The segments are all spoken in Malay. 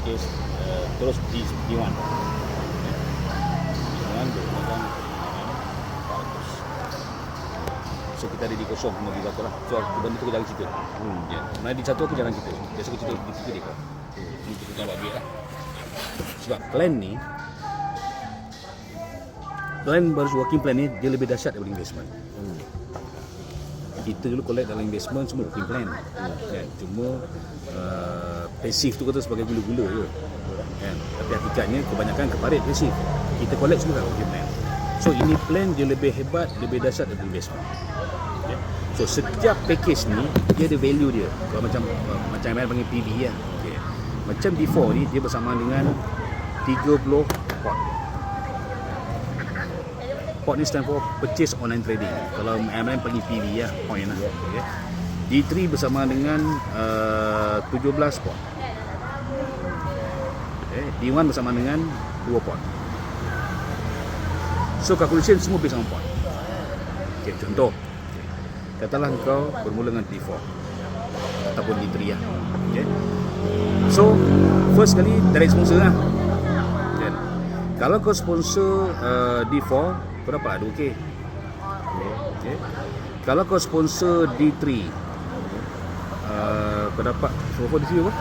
kes terus di D1 bergunakan 400. So kita ada di kosong mobil aku lah. So benda tu aku jarang cerita. Ya. Mana di satu aku jarang cerita. Biasa aku cerita di cerita dia kau. Ini kita jangan buat lah. Sebab plan baru working plan ni dia lebih dahsyat daripada investment. Kita dulu collect dalam investment semua working plan. Kan? Cuma pasif tu kata sebagai gula-gula je. Kan? Tapi hakikatnya kebanyakan keparit pasif. Kita collect semua dalam working plan. So ini plan dia lebih hebat, lebih dahsyat daripada investment. Okay? So setiap package ni dia ada value dia. Kalau macam yang panggil PV lah. Okay. Macam D4 ni dia bersama dengan 30 pot. Pot ni stand for purchase online trading. Kalau MLM panggil PV lah, point lah. Okay. D3 bersama dengan 17 pot. Okay. D1 bersama dengan 2 pot. So calculation semua based on pot. Okay, contoh. Katalah kau bermula dengan D4 ataupun D3 lah. Okay. So first kali direct sponsor lah. Okay. Kalau kau sponsor D4, kau dapat 2K. Okay. Kalau kau sponsor D3, kau dapat berapa D3 apa?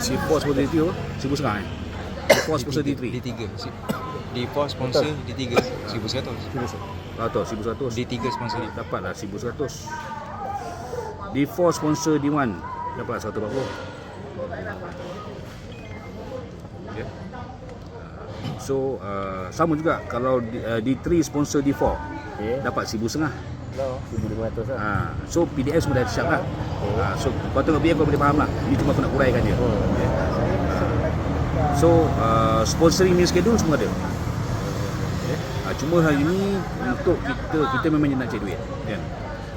C4 sponsor D3 apa? 1,500 D4 sponsor D3. D4 sponsor D3 1,100. 1,100. D3 sponsor Dapatlah 1,100. D4 sponsor D1 dapatlah 140. Okay. So sama juga kalau D3 sponsor D4 dapat 1,500. 1,500 lah. So PDF semua dah siap lah. So kau tengok biar kau boleh faham lah. Ini cuma aku nak uraikan dia. Okay. So sponsoring meal schedule semua ada. Cuma hari ni untuk kita memang nak cari duit kan.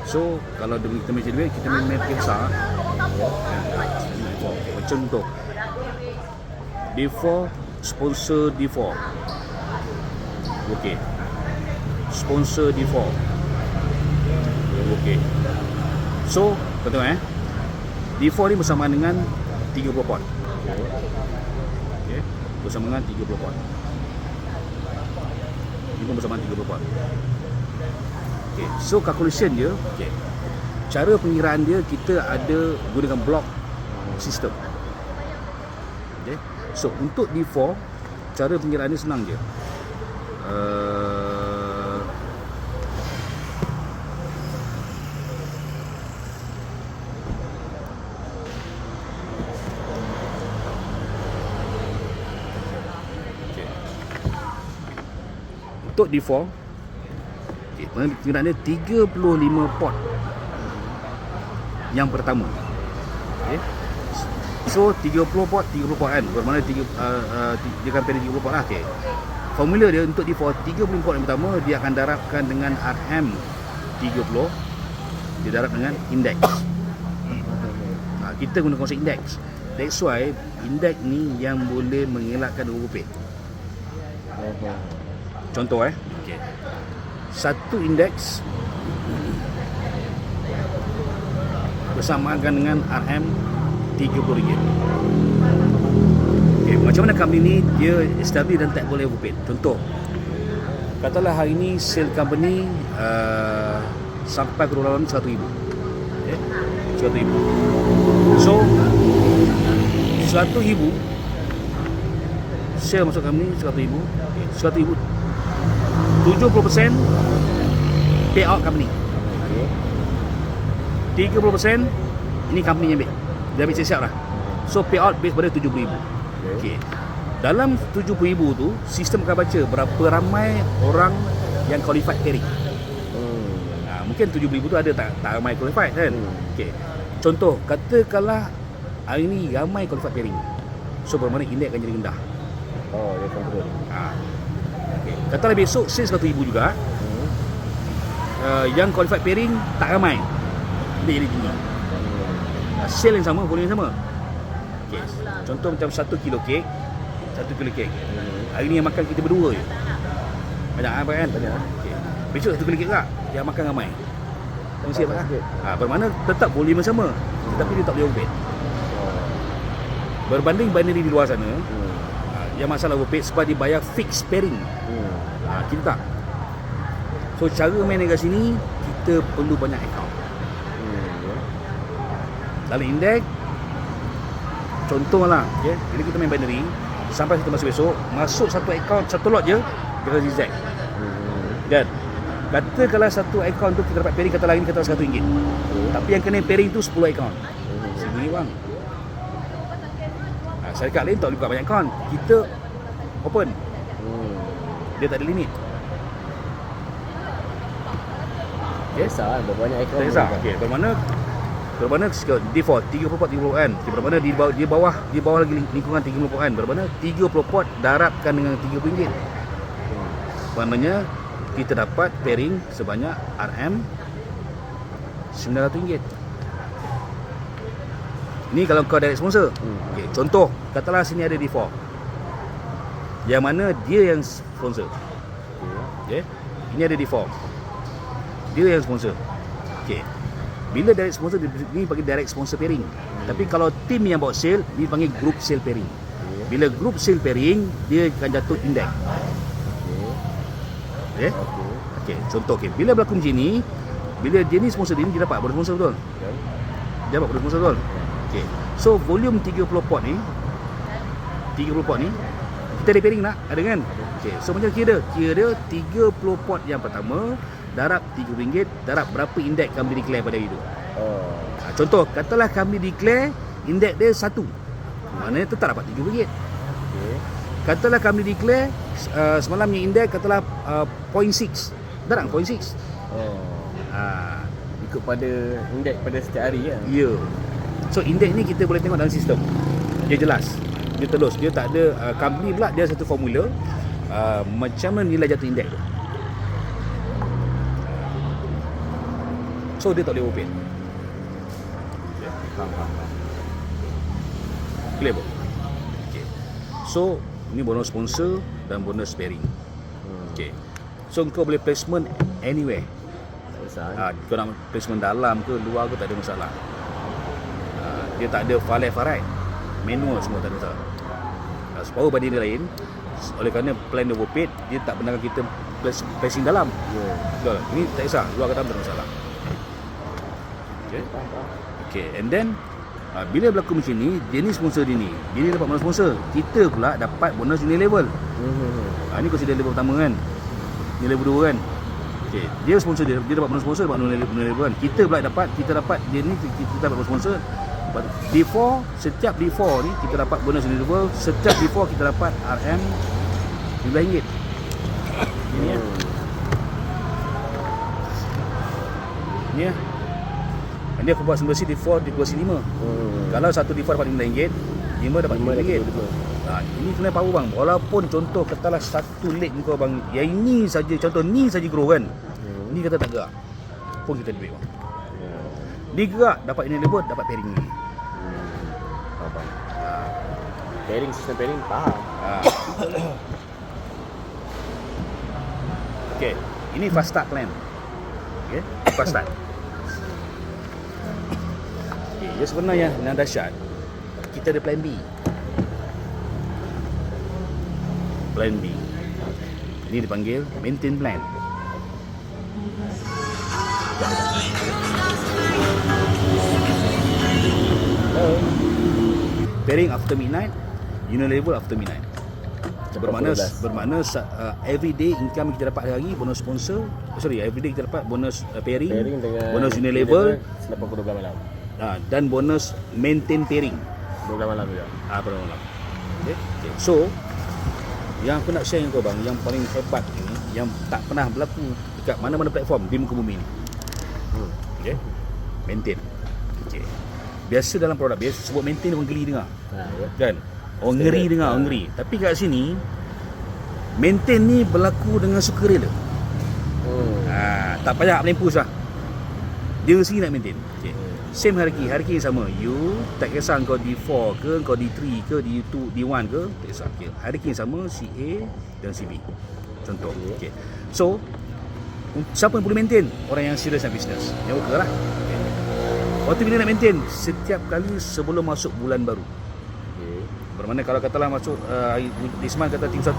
So kalau kita nak cari duit, kita memang besar kan? Macam untuk D4 sponsor D4 okey, sponsor D4 okey. So kau tengok D4 ni bersama dengan 30 pot. Okey, bersama dengan 30 pot. Bersama 30 pot. Okay. So calculation dia, okay. Cara pengiraan dia kita ada gunakan block sistem. Okay. So untuk D4 cara pengiraan dia senang je. Untuk D4 pengiraan dia 35 pot yang pertama. Okay. So 30 pot kan, bermakna dia akan pilih 30 pot lah. Okay. Formula dia untuk D4 30 pot yang pertama dia akan darabkan dengan RM 30, dia darab dengan indeks. Kita guna konsep indeks. That's why indeks ni yang boleh mengelakkan overpay. Contoh okay. Satu indeks bersamakan dengan RM30. Okay, macam mana company ni dia establish dan tak boleh overpay. Contoh, katalah hari ni sale company sampai ke dalam 100,000. Okay, 100,000. So 100,000 sale masuk company 100,000. 100,000 70% payout company. 30% ini company yang ambil. Dia ambil siap lah. So payout base pada 70,000. Okay. Dalam 70,000 tu sistem akan baca berapa ramai orang yang qualified pairing. Mungkin 70,000 tu ada tak ramai qualified kan. Okay. Contoh katakanlah hari ni ramai qualified pairing. So bermakna indeks akan jadi rendah. Dia control. Katalah besok sale 100,000 juga. Yang qualified pairing tak ramai, dia jadi tinggi. Sale yang sama, volume yang sama. Okay. Contoh macam 1 kilo kek. Hari ni yang makan kita berdua je. Banyak kan? Banyak. Okay. Besok 1 kilo kek tak? Yang makan ramai. Kongsi apa? Bermakna tetap volume yang sama, tetapi dia tak boleh overpay. Berbanding binary di luar sana, yang masalah overpaid sebab dia bayar fixed pairing. Kita tak. So cara main kat sini, kita perlu banyak account. Dalam indeks, contohlah, okay, bila kita main binary, sampai kita masuk besok, masuk satu account, satu lot je, dia akan zigzag. Kan? Kata kalau satu account tu kita dapat pairing, kata lain kata RM100. Tapi yang kena pairing tu 10 account. RM1 bang. Syarikat lain tak boleh buka banyak account. Kita open. Dia tak ada limit. Okay? Kisah berbanyak account. Tak kisah. Okay. Bermakna default 30 pot 30 kan. Bermakna di bawah lagi lingkungan 30 pot kan. Bermakna 30 pot darabkan dengan RM30. Maknanya kita dapat pairing sebanyak RM RM900. Ni kalau kau direct sponsor. Okay, contoh, katalah sini ada default. Yang mana dia yang sponsor. Okay. Ini ada default. Dia yang sponsor. Okay. Bila direct sponsor, ni panggil direct sponsor pairing. Tapi kalau tim yang bawa sale, ni panggil group sale pairing. Bila group sale pairing, dia akan jatuh index. Okay. Okay. Contoh, okay. Bila berlaku macam ni, bila dia ni sponsor dia dapat bonus sponsor betul? Dia dapat bonus sponsor betul? Okay. So volume 30 pot ni, kita ada pairing nak? Ada kan? Okay. So macam kira dia 30 pot yang pertama darab RM3, darab berapa indeks kami declare pada hari tu. Contoh, katalah kami declare indeks dia 1. Maknanya tetap dapat RM3. Katalah kami declare semalam yang indeks katalah 0.6. Darab 0.6. Ikut pada indeks pada setiap hari kan? Ya. So indeks ni kita boleh tengok dalam sistem. Dia jelas. Dia telus. Dia tak ada company pula dia satu formula macam mana nilai jatuh indeks tu. So dia tak boleh overpaid. Faham. Clear bro? Okay. So ni bonus sponsor dan bonus pairing. Okay. So kau boleh placement anywhere. Kau nak placement dalam ke luar ke tak ada masalah. Dia tak ada file manual semua tak ada masalah. Separuh banding dia lain, oleh kerana plan overpaid, dia tak benarkan kita placing dalam. Betul. Ini tak kisah, luar ke dalam tak ada masalah. Okay, and then bila berlaku macam ni, dia ni sponsor dia ni dapat bonus sponsor, kita pula dapat bonus Unilevel. Ni consider level pertama kan, ni level 2 kan. Okay, dia sponsor dia dapat bonus sponsor, dapat Unilevel kan. Kita pula dapat dia ni kita dapat bonus sponsor. Before, setiap before ni kita dapat bonus Unilevel, setiap before kita dapat RM RM15. Ini ya. Ni ya. Dia aku buat simulasi default di 25. Kalau satu default dapat RM5, 5 dapat RM5. Ini sebenarnya power bang. Walaupun contoh katalah satu leg kau bang, yang ini saja, contoh ni saja grow kan. Ni kata tak gerak, pun kita duit bang. Dia gerak dapat ini level, dapat pairing ni. Faham. Pairing, sistem pairing faham. Okay, ini fast start plan. Okay, fast start. Ya sebenarnya yang dahsyat, kita ada plan B. Plan B ini dipanggil maintain plan. Pairing after midnight, Unilevel after midnight. Bermakna everyday income kita dapat hari bonus sponsor. Everyday kita dapat bonus pairing bonus Unilevel selepas pukul 12 malam. Dan bonus maintain pairing 12 malam juga. Pada malam. Okay. So yang aku nak share dengan kau bang, yang paling hebat ini, yang tak pernah berlaku dekat mana-mana platform di muka bumi ni. Okay. Maintain. Okay. Biasa dalam produk biasa sebut maintain orang geli dengar. Kan? Orang ngeri dengar, orang ngeri. Tapi kat sini maintain ni berlaku dengan sukarela. Tak payah melimpus lah. Dia sendiri nak maintain. Okay. Same hierarchy yang sama. You tak kisah kau D4 ke, kau D3 ke, D2, D1 ke, tak kisah. Okay. Hierarchy yang sama, si A dan si B. Contoh. Okay. So siapa yang boleh maintain? Orang yang serius dalam bisnes, yang worker lah. Okay. Waktu bila nak maintain, setiap kali sebelum masuk bulan baru. Bermakna kalau katalah masuk Isman kata tim 1.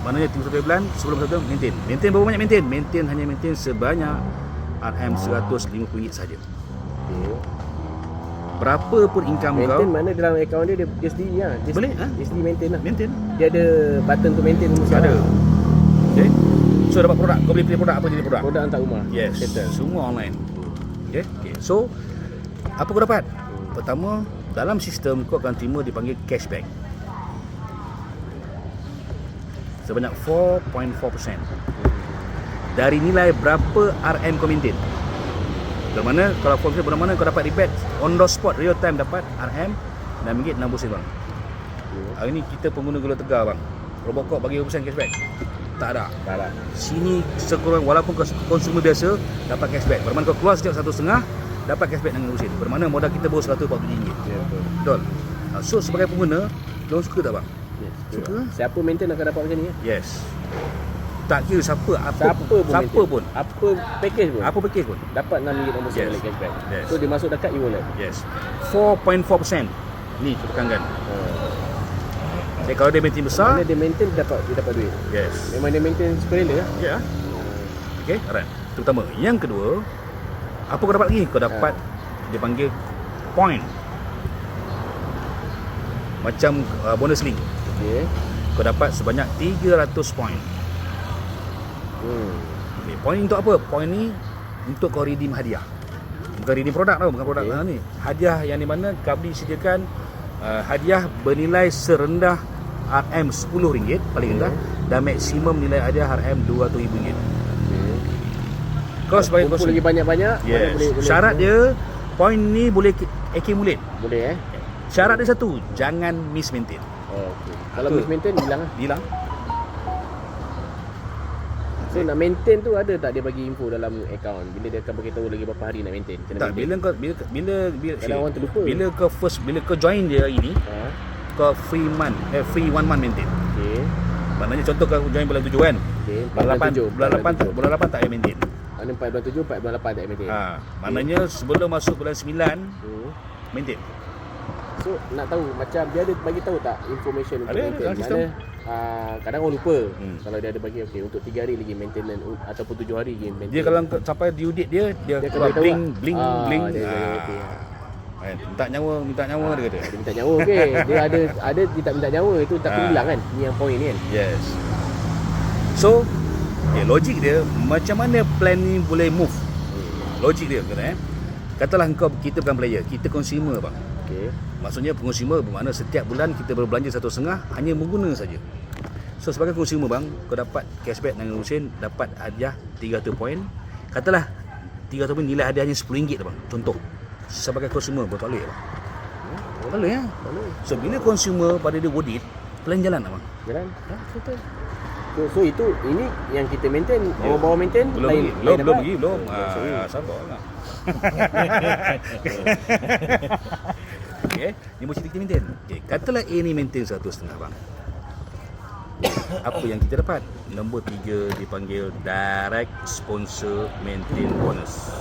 Maknanya tim 1 bulan sebelum 1 maintain. Maintain berapa banyak maintain? Maintain hanya maintain sebanyak RM RM150 saja. Okay. Berapa pun income Maintain kau, mana dalam akaun dia sendiri lah. Dia boleh, Dia sendiri maintain lah. maintain. Dia ada button untuk maintain semua. Ada. Okay. So dapat produk, kau boleh pilih produk apa jenis produk? Produk hantar rumah. Yes, Settle. semua online. Okay. Okay. So apa kau dapat? Pertama, dalam sistem kau akan terima dipanggil cashback sebanyak 4.4% dari nilai berapa RM kau maintain. Bermakna kalau form saya bermakna kau dapat rebate on the spot, real time dapat RM RM6.60 bang. Hari ni kita pengguna gula tegar bang, Robocop bagi berapa persen cashback? Tak ada. Tak lah. Sini sekurang walaupun kau konsumer biasa dapat cashback. Bermakna kau keluar setiap 1.5 dapat cashback dengan sen. Bermakna modal kita baru RM147. Ya, betul. Betul. So sebagai pengguna, diorang suka tak bang? Yes, Suka? Siapa maintain akan dapat macam ni ya? Yes. Tak kira siapa, Siapa pun siapa maintain. pun. Apa package pun. Apa package pun. Dapat RM6.60 Yes. balik cashback. Yes. So dia masuk dekat you wallet. Yes. 4.4%. Ni tekankan. Jadi kalau dia maintain besar, Mana dia maintain dia dapat duit. yes. Memang dia maintain sukarela lah. Ya. Okey, alright. Itu pertama. Yang kedua, apa kau dapat lagi? Kau dapat dia panggil point. Macam bonus link. Okey. Kau dapat sebanyak 300 point. Okay, point untuk apa? Point ni untuk kau redeem hadiah. Bukan redeem produk tau, bukan produk ni. Hadiah yang di mana kami sediakan hadiah bernilai serendah RM10 paling rendah dan maksimum nilai hadiah RM200,000. Kau sebagai Kumpul lagi banyak-banyak. yes. Boleh Syarat dia point ni boleh accumulate. boleh Syarat dia satu, jangan miss maintain. Okey. Kalau Apa? miss maintain hilang lah. Bilang So nak maintain tu ada tak dia bagi info dalam akaun? Bila dia akan beritahu lagi berapa hari nak maintain? Kena tak, maintain. bila Kadang orang terlupa. bila kau join dia hari ni, kau free 1 month maintain. Okey. Maknanya contoh kau join bulan 7 kan. Okey. Bulan 8 tak payah maintain. Mana 4 bulan 7, 4 bulan 8 tak maintain. Maknanya sebelum masuk bulan 9 maintain. So nak tahu macam dia ada bagi tahu tak information untuk Ada, maintain? dalam sistem. Kadang orang lupa. Hmm. Kalau dia ada bagi okey untuk 3 hari lagi maintenance ataupun 7 hari lagi maintain. Dia kalau sampai due date dia Dia akan keluar beritahu bling tak? bling bling. Dia okey. Kan, minta nyawa dia kata. Dia minta nyawa okey. Dia ada dia tak minta nyawa itu tapi hilang kan. Ni yang point ni kan. Yes. So, logik dia macam mana plan ni boleh move. Logik dia kata katalah kita bukan player, kita consumer bang. Okey. Maksudnya consumer bermakna setiap bulan kita berbelanja 1.5 hanya mengguna saja. So sebagai consumer bang, kau dapat cashback dengan Husin, dapat hadiah 300 poin. Katalah 300 poin nilai hadiahnya RM10 bang. Contoh. Sebagai consumer betul boleh bang. Boleh ya? Boleh. So bila consumer pada dia worth it, plan jalan tak bang? Jalan. Betul. So itu ini yang kita maintain, orang bawa maintain Belum lain. lagi, belum. Sorry. Sabarlah. Okey, ni mesti kita maintain. Okey, katalah A ni maintain 1.5 bang. Apa yang kita dapat? Nombor 3 dipanggil direct sponsor maintain bonus.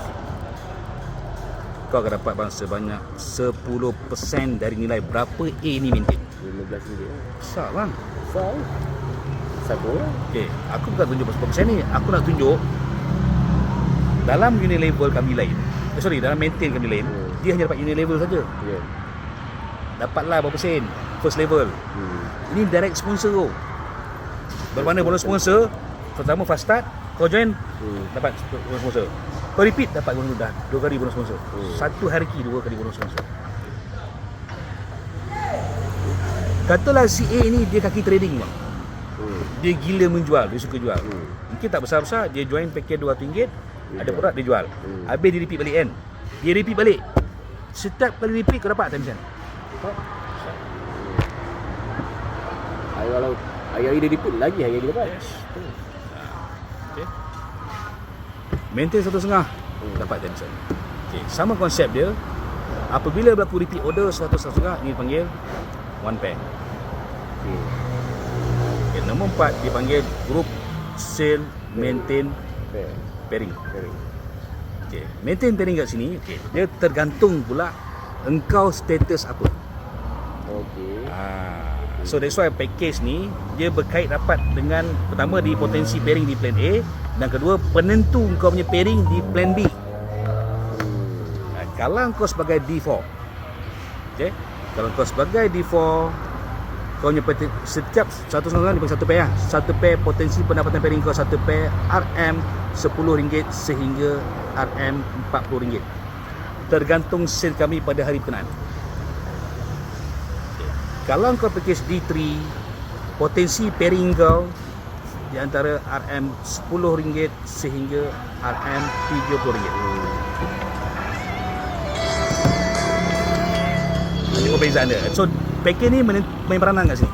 Kau akan dapat bang sebanyak 10% dari nilai berapa A ni maintain. RM15. Besar bang. Besar. Satu lah. Okey, aku bukan tunjuk berapa persen ni. Aku nak tunjuk dalam unit level kami lain. Dalam maintain kami lain, dia hanya dapat unit level saja. Ya. Dapatlah berapa sen first level. Ini direct sponsor tu. Bermakna bonus sponsor, pertama fast start, kau join dapat bonus sponsor. Kau repeat dapat bonus dah 2 kali bonus sponsor. Satu hari 2 kali bonus sponsor. Katalah si A ni dia kaki trading bang. Dia gila menjual, dia suka jual. Mungkin tak besar-besar, dia join package RM200, ada produk dia jual. Habis dia repeat balik kan. Dia repeat balik. Setiap kali repeat kau dapat attention. Kalau hari-hari dia repeat lagi hari-hari dia dapat. Yes. Okay. Maintain 1.5 dapat attention. Okay. Sama konsep dia. Apabila berlaku repeat order 1.5 ni dipanggil one pair. Okay. Nombor 4 dipanggil group sale maintain pairing. Okay. Maintain pairing kat sini, okay, dia tergantung pula engkau status apa. Okey. So that's why package ni dia berkait rapat dengan pertama di potensi pairing di plan A dan kedua penentu kau punya pairing di plan B. Kalau kau sebagai D4, okay? Kalau kau sebagai D4, kau punya setiap satu seorang dipanggil satu pair lah. Satu pair potensi pendapatan pairing kau satu pair RM10 sehingga RM40. Tergantung sale kami pada hari berkenaan. Kalau kau package D3, potensi pairing kau di antara RM10 sehingga RM30. Ini perbezaan dia. So package ni main peranan kat sini.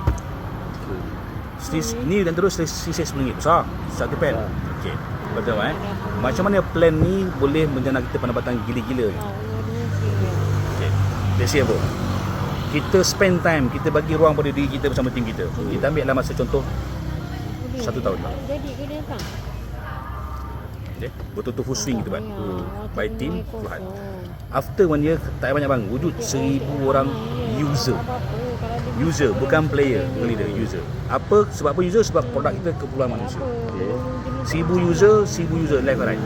Ni dan terus sisa RM10 besar satu pair. Okey. Betul Macam mana plan ni boleh menjana kita pendapatan gila-gila ni? Okey. Let's see bro. Kita spend time, kita bagi ruang pada diri kita bersama tim kita. Kita ambil lah masa contoh 1 tahun. Jadi ke dia bang? Okay. Betul-betul full swing kita buat. By team Fuhad. After 1 year tak banyak bang, wujud 1000 orang user. User bukan player, bukan leader, user. Apa sebab apa user? Sebab produk kita keperluan manusia. Okay. 1000 user left and right.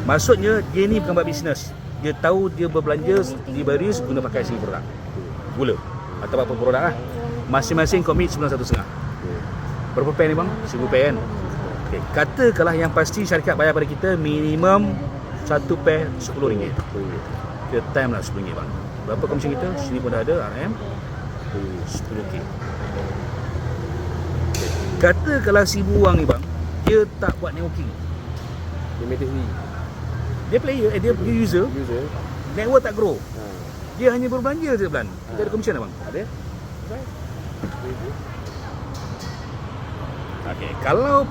Maksudnya dia ni bukan buat bisnes. Dia tahu dia berbelanja di baris guna pakai 1000 produk. Gula atau apa produk lah. Masing-masing komit 9,150. Berapa pair ni bang? 1000 pair kan? Okay. Katakanlah yang pasti syarikat bayar pada kita minimum satu pair RM10. Kita time lah RM10 bang. Berapa komisen kita? Sini pun dah ada RM 10k. Okay. Katakanlah 1000 orang ni bang, dia tak buat networking. Dia maintain sendiri. Dia player, dia user. Network tak grow. Dia hanya berbelanja je bulan. Kita ada komisen tak bang? Ada. Okay. Kalau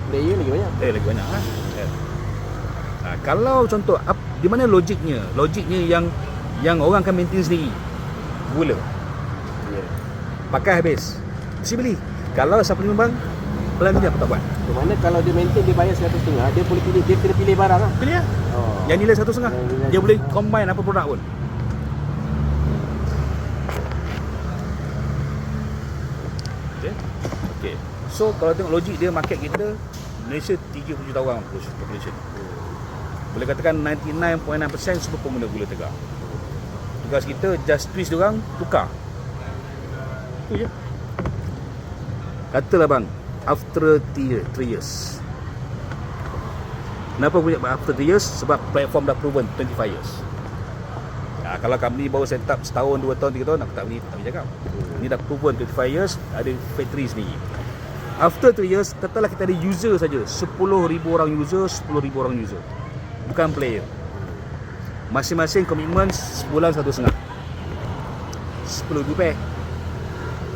player lagi banyak. lagi banyak lah. Kalau contoh di mana logiknya? Logiknya yang orang akan maintain sendiri. Gula. Pakai habis. Mesti beli. Kalau suplemen bang, pelan dia apa tak buat? Di mana kalau dia maintain dia bayar 150, dia boleh pilih, dia kena pilih barang lah. Pilih lah. Yang nilai 150. Dia boleh combine apa produk pun. Okay. So kalau tengok logik dia, market kita Malaysia 30 juta orang population. Boleh katakan 99.9% semua pengguna gula tegar. Tugas kita just twist diorang, tukar. Itu je. Katalah bang, after 3 years. Kenapa punya after 3 years? Sebab platform dah proven 25 years. Kalau company baru set up setahun, 2 tahun, 3 tahun, aku tak boleh cakap. Ini dah proven 25 years, ada factory sendiri. After 3 years, katalah kita ada user saja, 10,000 orang user, 10,000 orang user. Bukan player. Masing-masing komitmen sebulan 1,5. 10,000 pair.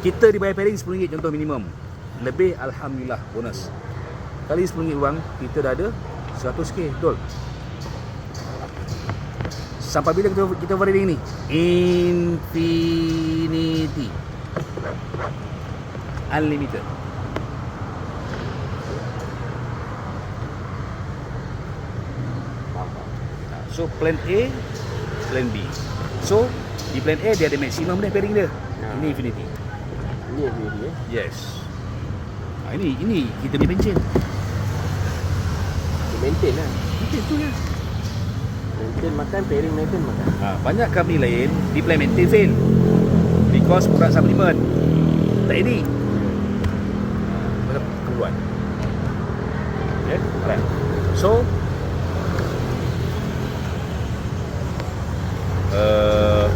Kita dibayar pairing RM10 contoh minimum. Lebih alhamdulillah bonus. Kali RM10 bang, kita dah ada 100k, betul. Sampai bila kita pairing ni? Infinity. Unlimited. So plan A, plan B. So di plan A dia ada maksimum dah pairing dia. Ini infinity. Ini infinity Yes. Ini kita punya pencen. Dia maintain lah. Itu je. Maintain makan, pairing maintain makan. Banyak company lain di plan maintain fail because produk supplement tak edit. Pasal keperluan. Okay, alright. So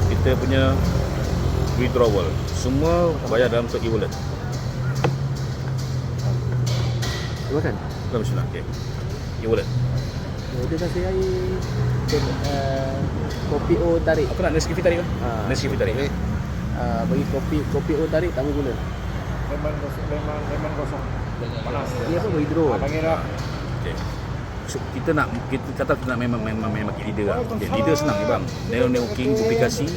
kita punya withdrawal semua bayar dalam satu e-wallet. Makan? Bukan mesti lah. Okay. E-wallet. Dia kasih air kopi O tarik. Aku nak Nescafe tarik lah. Nescafe tarik. Bagi kopi O tarik tambah gula. Lemon kosong. Panas. Ini apa hidro? Panggil dah. Okay. So, kita kata kita nak memang market leader lah. Okay, leader senang je bang. Networking, duplikasi.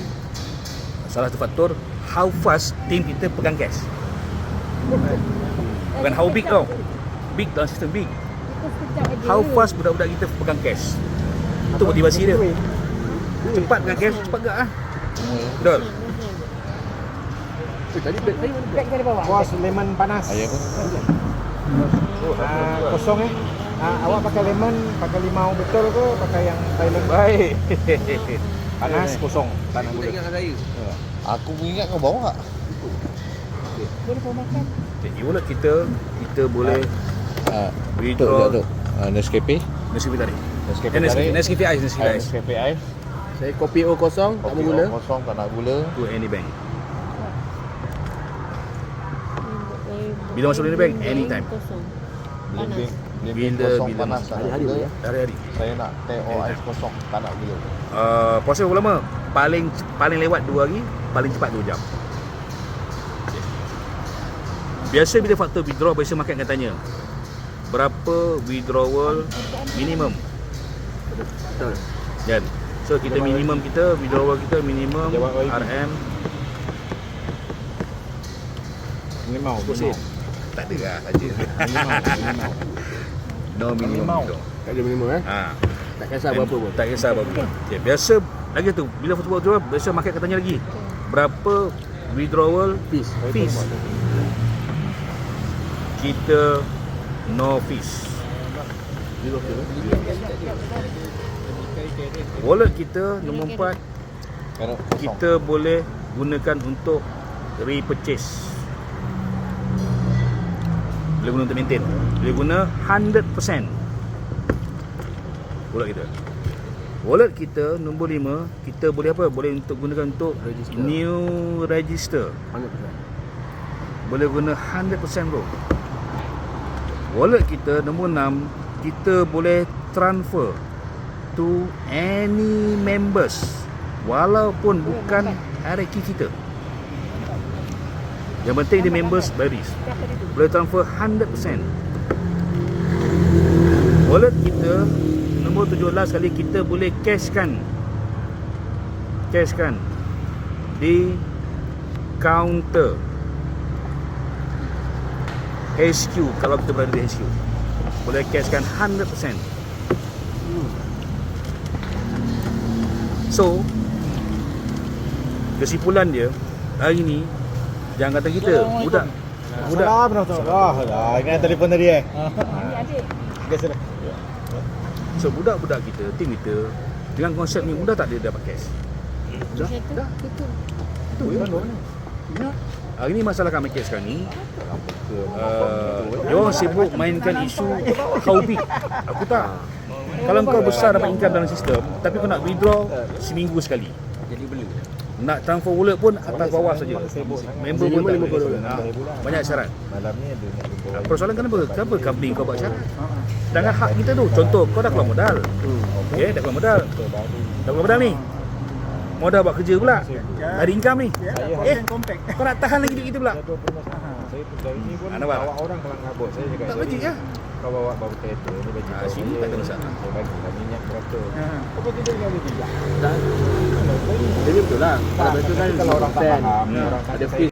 Salah satu faktor how fast team kita pegang cash. Bukan how big tau. Big dalam sistem big. How fast budak-budak kita pegang cash. Itu motivasi dia. Cepat pegang cash, cepat gak lah. Betul. Tadi beg saya mana beg? Bos, lemon panas. Ayah pun. Kosong awak pakai lemon, pakai limau betul ke pakai yang Thailand? Baik. Panas, kosong. Tak nak Tak gula. ingat dengan saya. Aku ingat kau bawa tak? Jadi wallet kita boleh withdraw Nescafe. Nescafe tarik. Nescafe Nescafe Ice, Nescafe Ice Nescafe Ice. Saya kopi O kosong, tak Kopi mau gula. kosong tak nak gula. to any bank. Bila masuk dalam bank, anytime. Blimbing Bila- kosong bila panas masuk. tak nak Hari-hari gula. ya. Hari-hari. Saya nak teh o ais kosong tak nak gula. Proses berapa lama? Paling lewat 2 hari, paling cepat 2 jam. Biasa bila faktor withdraw, biasa market akan tanya berapa withdrawal minimum. Betul. Kan? So kita minimum kita, withdrawal kita minimum Jawab lagi. RM Limau. Pusing. Tak ada lah saja. No minimum Limau. withdraw. Tak ada minimum Tak kisah berapa pun. Tak kisah berapa pun. Okay, biasa lagi tu bila faktor withdrawal, biasa market akan tanya lagi berapa withdrawal Fees. fees. Kita no fees. Wallet kita nombor 4 Kerap kosong. kita boleh gunakan untuk repurchase. Boleh guna untuk maintain. Boleh guna 100% wallet kita. Wallet kita nombor 5 kita boleh apa? Boleh untuk gunakan untuk Register. new register. 100%. Boleh guna 100% bro. Wallet kita nombor 6 kita boleh transfer to any members walaupun bukan RQ kita. Yang penting dia members baris. Boleh transfer 100%. Wallet kita nombor 17 kali kita boleh cashkan di counter HQ. Kalau kita berada di HQ boleh cashkan 100%. So kesimpulan dia hari ni jangan kata kita budak Salam Dr. Ingat telefon tadi Biasa. so budak-budak kita, tim kita dengan konsep ni mudah tak dia dapat cash. Itu hari ni masalah kami cash sekarang ni dia orang sibuk mainkan isu how big. Aku tak. Kalau kau besar dapat income dalam sistem tapi kau nak withdraw seminggu sekali, Jadi beli. nak transfer wallet pun atas bawah saja. Member pun tak $50 boleh. Banyak syarat. Malam ni ada nak jumpa. Persoalan kenapa company kau buat syarat? Sedangkan hak kita tu, contoh kau dah keluar modal. Okey, dah keluar modal. Dah keluar modal ni. Modal buat kerja pula. Ada income ni. Kau nak tahan lagi duit kita pula. Saya dari ni pun Nampak? bawa orang kelang kabut. Saya cakap Tak logik ya? kau bawa bau potato ni bagi kau. Sini tak ada masalah. Saya bagi lah minyak berapa. Kau pergi dia dengan dia. Jadi betul lah. Kalau betul kan Kalau orang tak 10%. faham, Hmm. orang kata Ada saya fees